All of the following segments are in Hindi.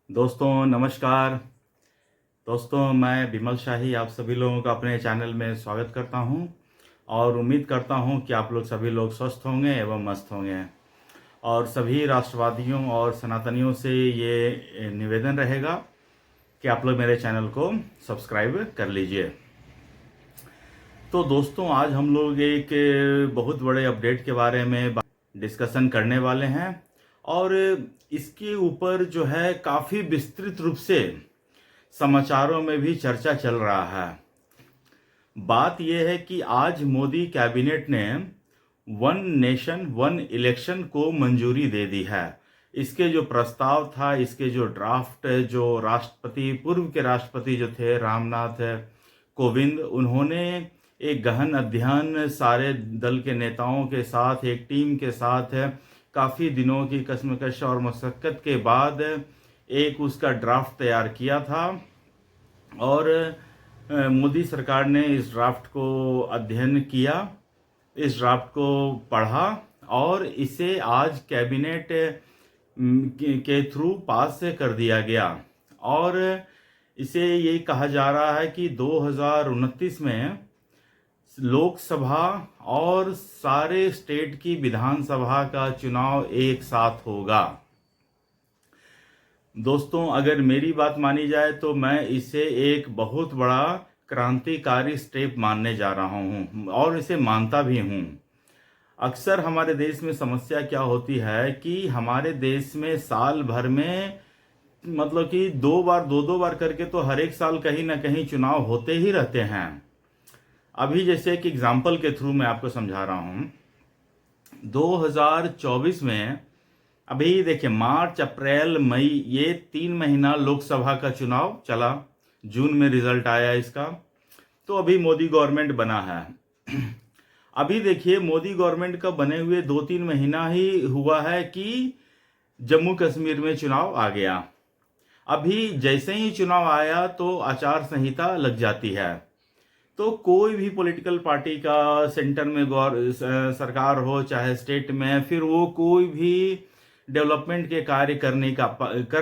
दोस्तों नमस्कार। दोस्तों मैं विमल शाही आप सभी लोगों का अपने चैनल में स्वागत करता हूं और उम्मीद करता हूं कि आप लोग सभी लोग स्वस्थ होंगे एवं मस्त होंगे। और सभी राष्ट्रवादियों और सनातनियों से ये निवेदन रहेगा कि आप लोग मेरे चैनल को सब्सक्राइब कर लीजिए। तो दोस्तों आज हम लोग एक बहुत बड़े अपडेट के बारे में डिस्कशन करने वाले हैं और इसके ऊपर जो है काफ़ी विस्तृत रूप से समाचारों में भी चर्चा चल रहा है। बात यह है कि आज मोदी कैबिनेट ने वन नेशन वन इलेक्शन को मंजूरी दे दी है। इसके जो प्रस्ताव था, इसके जो ड्राफ्ट, जो राष्ट्रपति पूर्व के राष्ट्रपति जो थे रामनाथ कोविंद, उन्होंने एक गहन अध्ययन सारे दल के नेताओं के साथ, एक टीम के साथ काफ़ी दिनों की कश्मकश और मशक्क़त के बाद एक उसका ड्राफ्ट तैयार किया था और मोदी सरकार ने इस ड्राफ्ट को अध्ययन किया, इस ड्राफ्ट को पढ़ा और इसे आज कैबिनेट के थ्रू पास कर दिया गया। और इसे ये कहा जा रहा है कि 2029 में लोकसभा और सारे स्टेट की विधानसभा का चुनाव एक साथ होगा। दोस्तों अगर मेरी बात मानी जाए तो मैं इसे एक बहुत बड़ा क्रांतिकारी स्टेप मानने जा रहा हूं और इसे मानता भी हूं। अक्सर हमारे देश में समस्या क्या होती है कि हमारे देश में साल भर में मतलब कि दो बार करके तो हर एक साल कहीं ना कहीं चुनाव होते ही रहते हैं। अभी जैसे एक एग्जाम्पल के थ्रू मैं आपको समझा रहा हूँ। 2024 में अभी देखिए मार्च अप्रैल मई ये 3 महीना लोकसभा का चुनाव चला, जून में रिजल्ट आया इसका। तो अभी मोदी गवर्नमेंट बना है। अभी देखिए मोदी गवर्नमेंट का बने हुए 2-3 महीना ही हुआ है कि जम्मू कश्मीर में चुनाव आ गया। अभी जैसे ही चुनाव आया तो आचार संहिता लग जाती है। तो कोई भी पॉलिटिकल पार्टी का सेंटर में सरकार हो चाहे स्टेट में, फिर वो कोई भी डेवलपमेंट के कार्य कर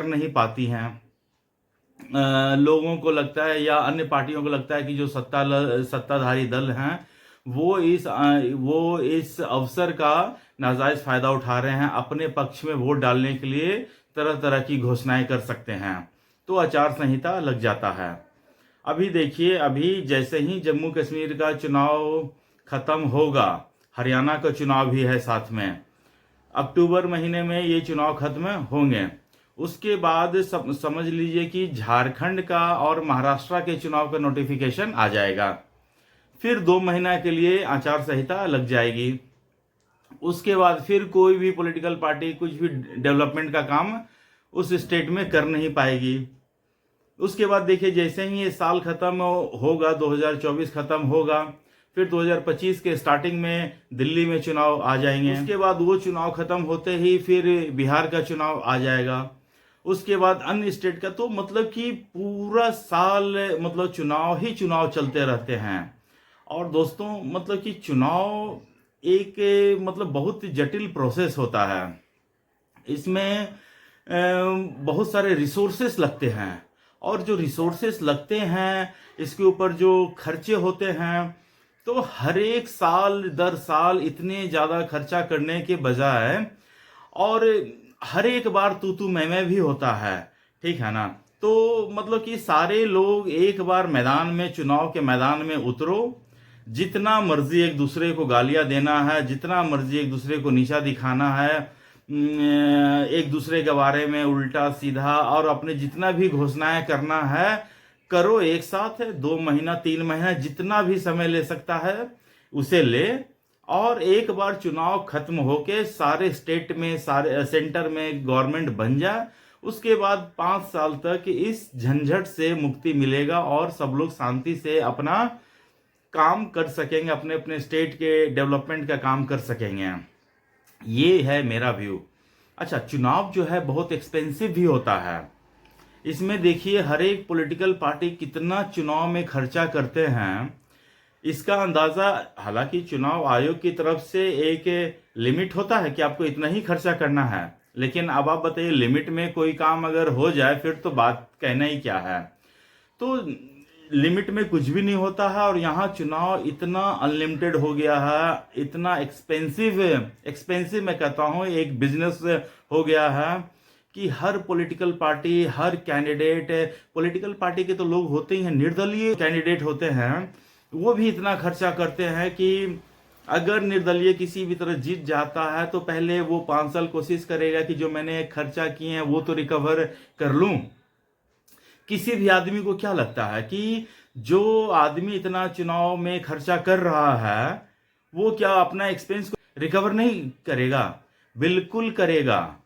नहीं पाती हैं। लोगों को लगता है या अन्य पार्टियों को लगता है कि जो सत्ताधारी दल हैं वो इस अवसर का नाजायज फायदा उठा रहे हैं, अपने पक्ष में वोट डालने के लिए तरह तरह की घोषणाएं कर सकते हैं, तो आचार संहिता लग जाता है। अभी देखिए अभी जैसे ही जम्मू कश्मीर का चुनाव खत्म होगा, हरियाणा का चुनाव भी है साथ में, अक्टूबर महीने में ये चुनाव खत्म होंगे। उसके बाद समझ लीजिए कि झारखंड का और महाराष्ट्र के चुनाव का नोटिफिकेशन आ जाएगा। फिर 2 महीना के लिए आचार संहिता लग जाएगी। उसके बाद फिर कोई भी पॉलिटिकल पार्टी कुछ भी डेवलपमेंट का काम उस स्टेट में कर नहीं पाएगी। उसके बाद देखिए जैसे ही ये साल खत्म होगा, 2024 खत्म होगा, फिर 2025 के स्टार्टिंग में दिल्ली में चुनाव आ जाएंगे। उसके बाद वो चुनाव खत्म होते ही फिर बिहार का चुनाव आ जाएगा। उसके बाद अन्य स्टेट का, तो मतलब कि पूरा साल मतलब चुनाव ही चुनाव चलते रहते हैं। और दोस्तों मतलब कि चुनाव एक मतलब बहुत जटिल प्रोसेस होता है। इसमें बहुत सारे रिसोर्सेस लगते हैं और जो रिसोर्सेस लगते हैं इसके ऊपर जो खर्चे होते हैं, तो हर एक साल दर साल इतने ज़्यादा खर्चा करने के बजाय और हर एक बार तू मैं भी होता है, ठीक है ना। तो मतलब कि सारे लोग एक बार मैदान में, चुनाव के मैदान में उतरो, जितना मर्जी एक दूसरे को गालियां देना है, जितना मर्जी एक दूसरे को नीचा दिखाना है, एक दूसरे के बारे में उल्टा सीधा और अपने जितना भी घोषणाएं करना है करो एक साथ। 2 महीना 3 महीना जितना भी समय ले सकता है उसे ले, और एक बार चुनाव खत्म होके सारे स्टेट में, सारे सेंटर में गवर्नमेंट बन जाए, उसके बाद 5 साल तक इस झंझट से मुक्ति मिलेगा और सब लोग शांति से अपना काम कर सकेंगे, अपने अपने स्टेट के डेवलपमेंट का काम कर सकेंगे। ये है मेरा व्यू। अच्छा, चुनाव जो है बहुत एक्सपेंसिव भी होता है। इसमें देखिए हर एक पॉलिटिकल पार्टी कितना चुनाव में खर्चा करते हैं, इसका अंदाजा, हालांकि चुनाव आयोग की तरफ से एक लिमिट होता है कि आपको इतना ही खर्चा करना है, लेकिन अब आप बताइए, लिमिट में कोई काम अगर हो जाए फिर तो बात कहना ही क्या है। तो लिमिट में कुछ भी नहीं होता है, और यहाँ चुनाव इतना अनलिमिटेड हो गया है, इतना एक्सपेंसिव एक्सपेंसिव मैं कहता हूँ एक बिजनेस हो गया है कि हर पॉलिटिकल पार्टी, हर कैंडिडेट, पॉलिटिकल पार्टी के तो लोग होते ही हैं, निर्दलीय कैंडिडेट होते हैं, वो भी इतना खर्चा करते हैं कि अगर निर्दलीय किसी भी तरह जीत जाता है तो पहले वो 5 साल कोशिश करेगा कि जो मैंने खर्चा किए हैं वो तो रिकवर कर लूं। किसी भी आदमी को क्या लगता है कि जो आदमी इतना चुनाव में खर्चा कर रहा है वो क्या अपना एक्सपेंस को रिकवर नहीं करेगा? बिल्कुल करेगा।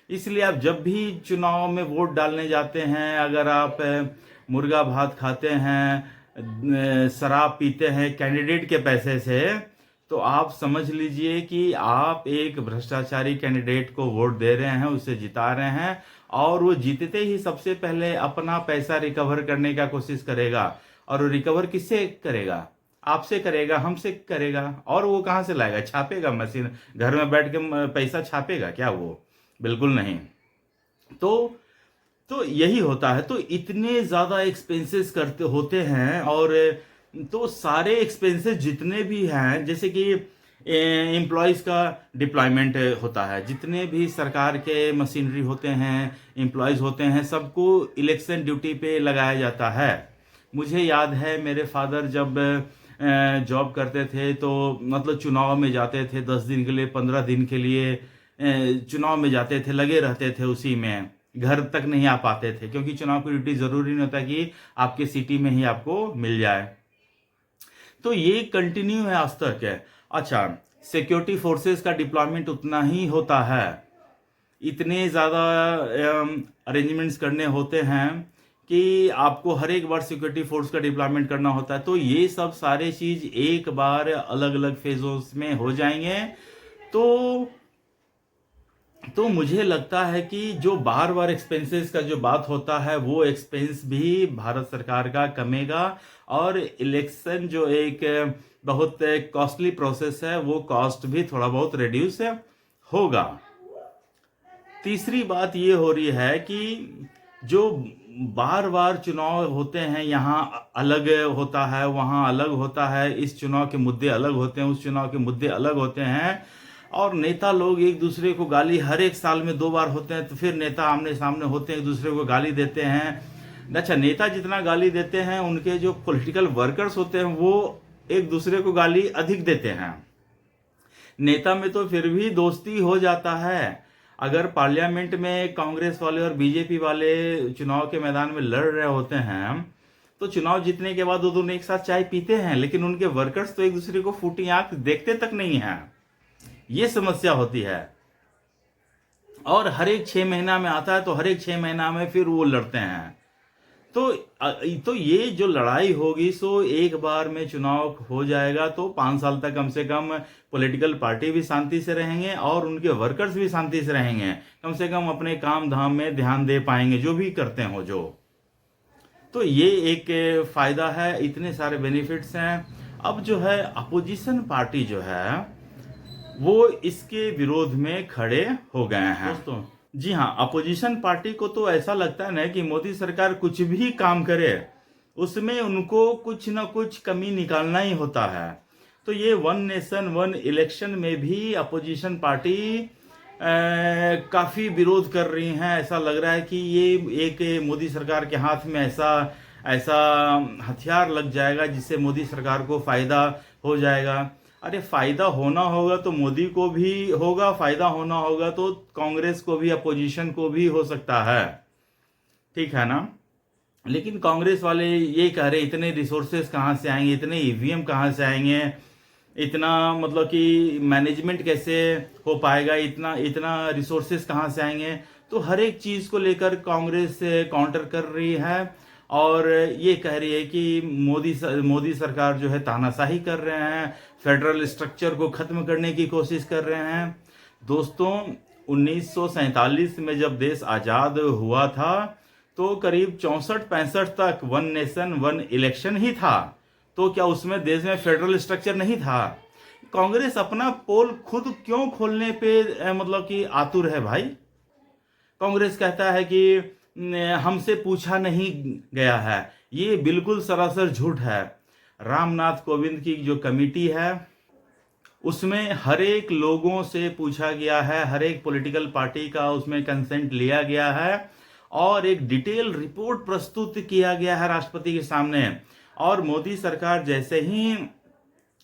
इसलिए आप जब भी चुनाव में वोट डालने जाते हैं, अगर आप मुर्गा भात खाते हैं, शराब पीते हैं कैंडिडेट के पैसे से, तो आप समझ लीजिए कि आप एक भ्रष्टाचारी कैंडिडेट को वोट दे रहे हैं, उसे जिता रहे हैं, और वो जीतते ही सबसे पहले अपना पैसा रिकवर करने का कोशिश करेगा। और वो रिकवर किससे करेगा? आपसे करेगा, हमसे करेगा। और वो कहाँ से लाएगा? छापेगा मशीन, घर में बैठ के पैसा छापेगा क्या वो? बिल्कुल नहीं। तो यही होता है। तो इतने ज्यादा एक्सपेंसेस करते होते हैं, और तो सारे एक्सपेंसेस जितने भी हैं, जैसे कि एम्प्लॉयज़ का डिप्लॉयमेंट होता है, जितने भी सरकार के मशीनरी होते हैं, एम्प्लॉयज़ होते हैं, सबको इलेक्शन ड्यूटी पे लगाया जाता है। मुझे याद है मेरे फादर जब जॉब करते थे तो मतलब चुनाव में जाते थे, 10 दिन के लिए, 15 दिन के लिए चुनाव में जाते थे, लगे रहते थे उसी में, घर तक नहीं आ पाते थे, क्योंकि चुनाव की ड्यूटी जरूरी नहीं होता कि आपके सिटी में ही आपको मिल जाए। तो ये कंटिन्यू है आज तक है। अच्छा, सिक्योरिटी फोर्सेस का डिप्लॉयमेंट उतना ही होता है, इतने ज़्यादा अरेंजमेंट्स करने होते हैं कि आपको हर एक बार सिक्योरिटी फोर्स का डिप्लॉयमेंट करना होता है। तो ये सब सारे चीज़ एक बार अलग अलग फेजोस में हो जाएंगे। तो मुझे लगता है कि जो बार बार एक्सपेंसेस का जो बात होता है वो एक्सपेंस भी भारत सरकार का कमेगा, और इलेक्शन जो एक बहुत कॉस्टली प्रोसेस है वो कॉस्ट भी थोड़ा बहुत रिड्यूस होगा। तीसरी बात ये हो रही है कि जो बार बार चुनाव होते हैं, यहाँ अलग होता है, वहाँ अलग होता है, इस चुनाव के मुद्दे अलग होते हैं, उस चुनाव के मुद्दे अलग होते हैं, और नेता लोग एक दूसरे को गाली हर एक साल में 2 बार होते हैं, तो फिर नेता आमने सामने होते हैं, एक दूसरे को गाली देते हैं। अच्छा, नेता जितना गाली देते हैं उनके जो पॉलिटिकल वर्कर्स होते हैं वो एक दूसरे को गाली अधिक देते हैं। नेता में तो फिर भी दोस्ती हो जाता है। अगर पार्लियामेंट में कांग्रेस वाले और बीजेपी वाले चुनाव के मैदान में लड़ रहे होते हैं तो चुनाव जीतने के बाद वो दोनों एक साथ चाय पीते हैं, लेकिन उनके वर्कर्स तो एक दूसरे को फूटी आंख देखते तक नहीं है। ये समस्या होती है। और हर एक 6 महीना में आता है तो हर एक 6 महीना में फिर वो लड़ते हैं। तो ये जो लड़ाई होगी सो एक बार में चुनाव हो जाएगा तो 5 साल तक कम से कम पॉलिटिकल पार्टी भी शांति से रहेंगे और उनके वर्कर्स भी शांति से रहेंगे, कम से कम अपने काम धाम में ध्यान दे पाएंगे जो भी करते हो जो। तो ये एक फायदा है, इतने सारे बेनिफिट्स हैं। अब जो है अपोजिशन पार्टी जो है वो इसके विरोध में खड़े हो गए हैं दोस्तों। जी हाँ, अपोजिशन पार्टी को तो ऐसा लगता है ना कि मोदी सरकार कुछ भी काम करे उसमें उनको कुछ ना कुछ कमी निकालना ही होता है। तो ये 1 नेशन 1 इलेक्शन में भी अपोजिशन पार्टी काफी विरोध कर रही हैं। ऐसा लग रहा है कि ये एक मोदी सरकार के हाथ में ऐसा हथियार लग जाएगा जिससे मोदी सरकार को फायदा हो जाएगा। अरे फायदा होना होगा तो मोदी को भी होगा, फायदा होना होगा तो कांग्रेस को भी, अपोजिशन को भी हो सकता है, ठीक है ना। लेकिन कांग्रेस वाले ये कह रहे इतने रिसोर्सेस कहाँ से आएंगे, इतने ईवीएम कहाँ से आएंगे, इतना मतलब कि मैनेजमेंट कैसे हो पाएगा, इतना रिसोर्सेस कहाँ से आएंगे। तो हर एक चीज को लेकर कांग्रेस काउंटर कर रही है और ये कह रही है कि मोदी सरकार जो है तानाशाही कर रहे हैं, फेडरल स्ट्रक्चर को खत्म करने की कोशिश कर रहे हैं। दोस्तों 1947 में जब देश आजाद हुआ था तो करीब 64-65 तक 1 नेशन 1 इलेक्शन ही था। तो क्या उसमें देश में फेडरल स्ट्रक्चर नहीं था? कांग्रेस अपना पोल खुद क्यों खोलने पे मतलब कि आतुर है भाई? कांग्रेस कहता है कि हमसे पूछा नहीं गया है। ये बिल्कुल सरासर झूठ है। रामनाथ कोविंद की जो कमेटी है उसमें हर एक लोगों से पूछा गया है, हर एक पॉलिटिकल पार्टी का उसमें कंसेंट लिया गया है और एक डिटेल रिपोर्ट प्रस्तुत किया गया है राष्ट्रपति के सामने। और मोदी सरकार जैसे ही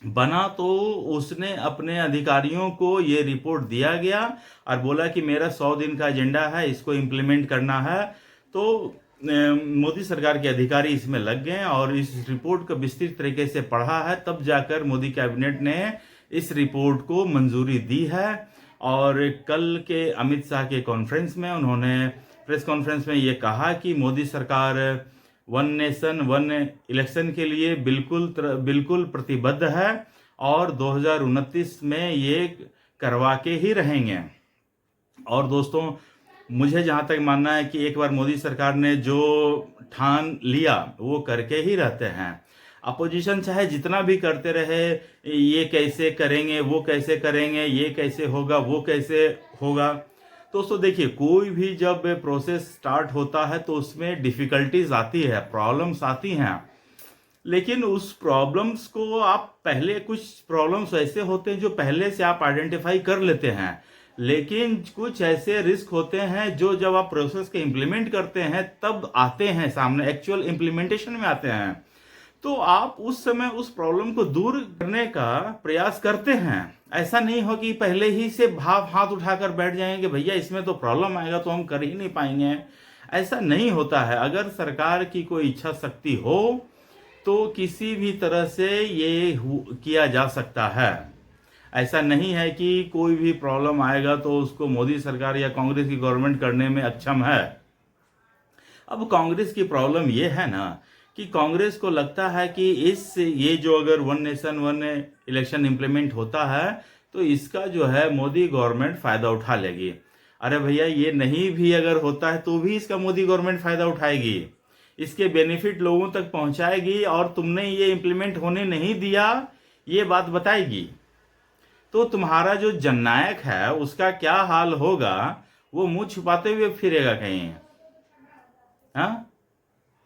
बना तो उसने अपने अधिकारियों को ये रिपोर्ट दिया गया और बोला कि मेरा 100 दिन का एजेंडा है, इसको इम्प्लीमेंट करना है। तो मोदी सरकार के अधिकारी इसमें लग गए और इस रिपोर्ट को विस्तृत तरीके से पढ़ा है, तब जाकर मोदी कैबिनेट ने इस रिपोर्ट को मंजूरी दी है। और कल के अमित शाह के कॉन्फ्रेंस में उन्होंने प्रेस कॉन्फ्रेंस में ये कहा कि मोदी सरकार वन नेशन वन इलेक्शन के लिए बिल्कुल प्रतिबद्ध है और 2029 में ये करवा के ही रहेंगे। और दोस्तों, मुझे जहाँ तक मानना है कि एक बार मोदी सरकार ने जो ठान लिया वो करके ही रहते हैं। अपोजिशन चाहे जितना भी करते रहे, ये कैसे करेंगे, वो कैसे करेंगे, ये कैसे होगा, वो कैसे होगा। दोस्तों देखिए, कोई भी जब प्रोसेस स्टार्ट होता है तो उसमें डिफिकल्टीज आती है, प्रॉब्लम्स आती हैं, लेकिन उस प्रॉब्लम्स को आप पहले, कुछ प्रॉब्लम्स ऐसे होते हैं जो पहले से आप आइडेंटिफाई कर लेते हैं, लेकिन कुछ ऐसे रिस्क होते हैं जो जब आप प्रोसेस के इम्प्लीमेंट करते हैं तब आते हैं सामने, एक्चुअल इम्प्लीमेंटेशन में आते हैं। तो आप उस समय उस प्रॉब्लम को दूर करने का प्रयास करते हैं। ऐसा नहीं हो कि पहले ही से हाथ उठाकर बैठ जाएंगे, भैया इसमें तो प्रॉब्लम आएगा तो हम कर ही नहीं पाएंगे। ऐसा नहीं होता है। अगर सरकार की कोई इच्छा शक्ति हो तो किसी भी तरह से ये किया जा सकता है। ऐसा नहीं है कि कोई भी प्रॉब्लम आएगा तो उसको मोदी सरकार या कांग्रेस की गवर्नमेंट करने में अक्षम है। अब कांग्रेस की प्रॉब्लम ये है ना कि कांग्रेस को लगता है कि ये जो अगर one nation one election implement होता है तो इसका जो है मोदी गवर्नमेंट फायदा उठा लेगी। अरे भैया, ये नहीं भी अगर होता है तो भी इसका मोदी गवर्नमेंट फायदा उठाएगी, इसके बेनिफिट लोगों तक पहुंचाएगी और तुमने ये इंप्लीमेंट होने नहीं दिया ये बात बताएगी। तो तुम्हारा जो जननायक है उसका क्या हाल होगा, वो मुंह छुपाते हुए फिरेगा कहीं। हाँ,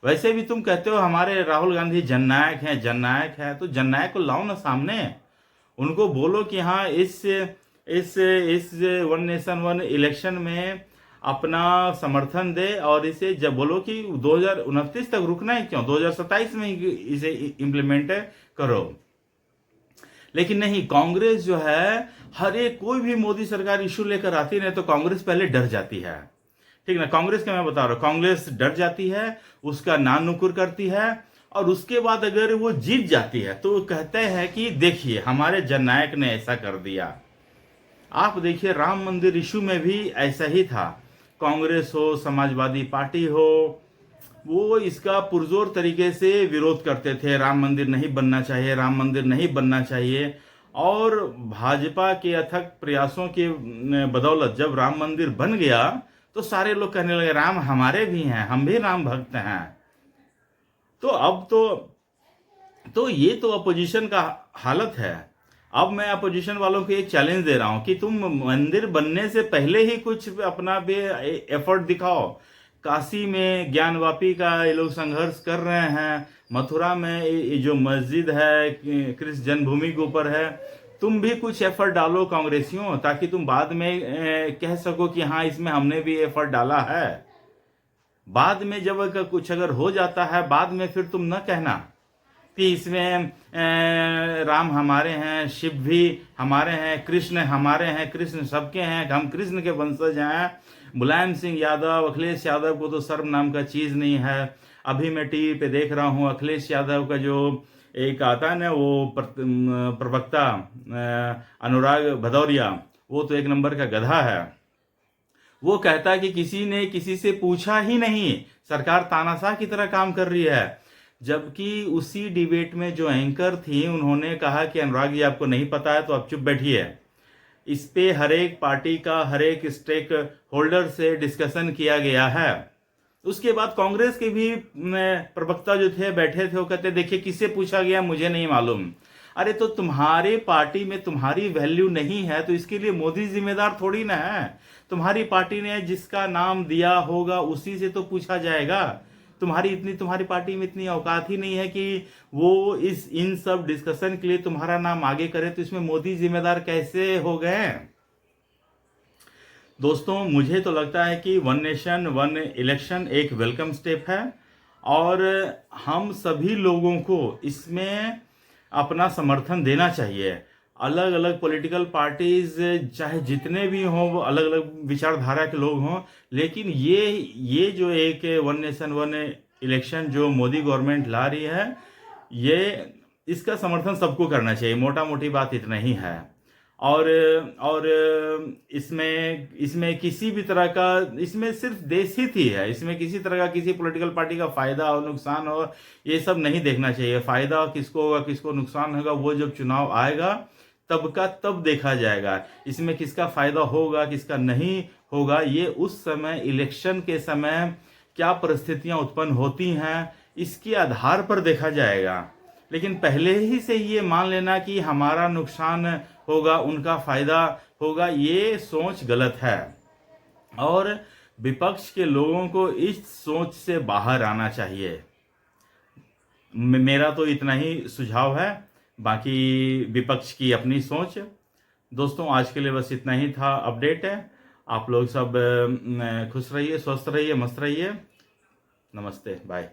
वैसे भी तुम कहते हो हमारे राहुल गांधी जननायक है, तो जननायक को लाओ ना सामने, उनको बोलो कि हाँ इस वन नेशन वन इलेक्शन में अपना समर्थन दे और इसे जब बोलो कि 2029 तक रुकना है, क्यों 2027 में ही इसे इम्प्लीमेंट करो। लेकिन नहीं, कांग्रेस जो है हर एक कोई भी मोदी सरकार इशू लेकर आती है तो कांग्रेस पहले डर जाती है। ठीक ना, कांग्रेस का मैं बता रहा हूं, कांग्रेस डर जाती है, उसका नाम नुकुर करती है और उसके बाद अगर वो जीत जाती है तो कहते हैं कि देखिए हमारे जननायक ने ऐसा कर दिया। आप देखिए, राम मंदिर इशू में भी ऐसा ही था। कांग्रेस हो, समाजवादी पार्टी हो, वो इसका पुरजोर तरीके से विरोध करते थे, राम मंदिर नहीं बनना चाहिए, राम मंदिर नहीं बनना चाहिए। और भाजपा के अथक प्रयासों के बदौलत जब राम मंदिर बन गया तो सारे लोग कहने लगे राम हमारे भी हैं, हम भी राम भक्त हैं। तो अब तो ये तो अपोजिशन का हालत है। अब मैं अपोजिशन वालों को एक चैलेंज दे रहा हूं कि तुम मंदिर बनने से पहले ही कुछ अपना भी एफर्ट दिखाओ। काशी में ज्ञानवापी का ये लोग संघर्ष कर रहे हैं, मथुरा में जो मस्जिद है कृष्ण जन्मभूमि के ऊपर है, तुम भी कुछ एफर्ट डालो कांग्रेसियों, ताकि तुम बाद में कह सको कि हाँ इसमें हमने भी एफर्ट डाला है। बाद में जब कुछ अगर हो जाता है, बाद में फिर तुम न कहना कि इसमें राम हमारे हैं, शिव भी हमारे हैं, कृष्ण हमारे हैं, कृष्ण सबके हैं, हम कृष्ण के वंशज हैं। मुलायम सिंह यादव, अखिलेश यादव को तो शर्म नाम का चीज नहीं है। अभी मैं टीवी पे देख रहा हूँ, अखिलेश यादव का जो एक आता है ना वो प्रवक्ता अनुराग भदौरिया, वो तो एक नंबर का गधा है। वो कहता है कि किसी ने किसी से पूछा ही नहीं, सरकार तानाशाह की तरह काम कर रही है। जबकि उसी डिबेट में जो एंकर थी उन्होंने कहा कि अनुराग जी आपको नहीं पता है तो आप चुप बैठिए। इस पे हर एक पार्टी का, हर एक स्टेक होल्डर से डिस्कशन किया गया है। उसके बाद कांग्रेस के भी प्रवक्ता जो थे बैठे थे, वो कहते देखिए किससे पूछा गया मुझे नहीं मालूम। अरे तो तुम्हारे पार्टी में तुम्हारी वैल्यू नहीं है तो इसके लिए मोदी जिम्मेदार थोड़ी ना है। तुम्हारी पार्टी ने जिसका नाम दिया होगा उसी से तो पूछा जाएगा। तुम्हारी पार्टी में इतनी औकात ही नहीं है कि वो इन सब डिस्कशन के लिए तुम्हारा नाम आगे करे, तो इसमें मोदी जिम्मेदार कैसे हो गए? दोस्तों, मुझे तो लगता है कि वन नेशन वन इलेक्शन एक वेलकम स्टेप है और हम सभी लोगों को इसमें अपना समर्थन देना चाहिए। अलग अलग पॉलिटिकल पार्टीज चाहे जितने भी हों, वो अलग अलग विचारधारा के लोग हों, लेकिन ये जो एक वन नेशन वन इलेक्शन जो मोदी गवर्नमेंट ला रही है, ये इसका समर्थन सबको करना चाहिए। मोटा मोटी बात इतना ही है। और इसमें किसी भी तरह का, इसमें सिर्फ देश हित ही है। इसमें किसी तरह का किसी पॉलिटिकल पार्टी का फायदा और नुकसान और ये सब नहीं देखना चाहिए। फायदा किसको होगा किसको नुकसान होगा वो जब चुनाव आएगा तब का तब देखा जाएगा। इसमें किसका फायदा होगा किसका नहीं होगा ये उस समय इलेक्शन के समय क्या परिस्थितियां उत्पन्न होती हैं इसके आधार पर देखा जाएगा। लेकिन पहले ही से ये मान लेना कि हमारा नुकसान होगा उनका फायदा होगा, ये सोच गलत है और विपक्ष के लोगों को इस सोच से बाहर आना चाहिए। मेरा तो इतना ही सुझाव है, बाकी विपक्ष की अपनी सोच। दोस्तों, आज के लिए बस इतना ही था अपडेट है। आप लोग सब खुश रहिए, स्वस्थ रहिए, मस्त रहिए। नमस्ते, बाय।